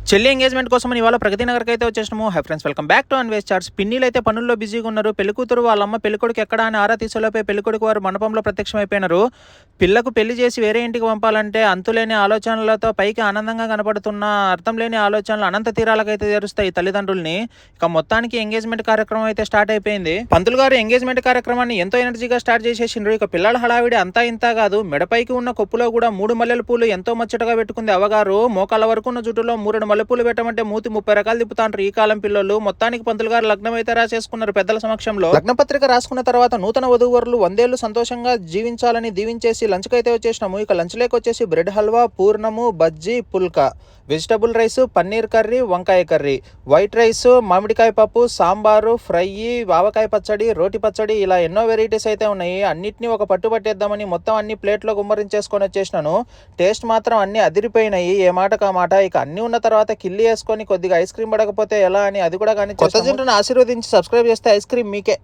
చెల్లి ఎంగేజ్మెంట్ కోసం ఇవాళ ప్రగతి నగర్కి అయితే వచ్చేసినాము. Hi friends, welcome back to Anvesh charts. పిన్నీలు అయితే పనుల్లో బిజీగా ఉన్నారు. పెళ్లికూతురు వాళ్ళమ్మ పెళ్లికొడుకు ఎక్కడ అని ఆరా తీసేలోపే పెళ్లికొడుకు వారు మండపంలో ప్రత్యక్షమైపోయినారు. పిల్లకు పెళ్లి చేసి వేరే ఇంటికి పంపాలంటే అంతులేని ఆలోచనలతో పైకి ఆనందంగా కనపడుతున్న అర్థం లేని ఆలోచనలు అనంత తీరాలకైతే తెరుస్తాయి తల్లిదండ్రుల్ని. ఇక మొత్తానికి ఎంగేజ్మెంట్ కార్యక్రమం అయితే స్టార్ట్ అయిపోయింది. పంతులు గారు ఎంగేజ్మెంట్ కార్యక్రమాన్ని ఎంతో ఎనర్జీగా స్టార్ట్ చేసేసిండ్రు. ఇక పిల్లల హడావిడి అంతా ఇంత కాదు, మెడపైకి ఉన్న కొప్పులో కూడా 3 మల్లెల పూలు ఎంతో ముచ్చటగా పెట్టుకుంది అవ్వగారు. మోకాళ్ళ వరకు ఉన్న జుట్టులో 3 మల్లెపూలు పెట్టమంటే మూతి 30 రకాలు తిప్పుతాంటారు ఈ కాలం పిల్లలు. మొత్తానికి పంతులు గారు లగ్నం అయితే రాసేసుకున్నారు పెద్దల సమక్షంలో. లగ్న పత్రిక రాసుకున్న తర్వాత నూతన వధూవరులు 100 ఏళ్లు సంతోషంగా జీవించాలని దీవించేసి లంచ్ కైతే వచ్చేసినాము. ఇక లంచ్ లేక వచ్చేసి బ్రెడ్ హల్వా, పూర్ణము, బజ్జీ, పుల్కా, వెజిటబుల్ రైస్, పన్నీర్ కర్రీ, వంకాయ కర్రీ, వైట్ రైస్, మామిడికాయ పప్పు, సాంబారు, ఫ్రై, ఆవకాయ పచ్చడి, రోటి పచ్చడి, ఇలా ఎన్నో వెరైటీస్ అయితే ఉన్నాయి. అన్నిటినీ ఒక పట్టు పట్టేద్దామని మొత్తం అన్ని ప్లేట్లో గుమ్మరించేసుకొని వచ్చేసినాను. టేస్ట్ మాత్రం అన్ని అదిరిపోయినాయి, ఏ మాటకు ఆ మాట. ఇక అన్ని ఉన్న తర్వాత కిల్లి వేసుకొని కొద్దిగా ఐస్ క్రీమ్ పడకపోతే ఎలా అని అది కూడా కానీ కొత్త జంటను ఆశీర్వదించి సబ్స్క్రైబ్ చేస్తే ఐస్ క్రీమ్ మీకే.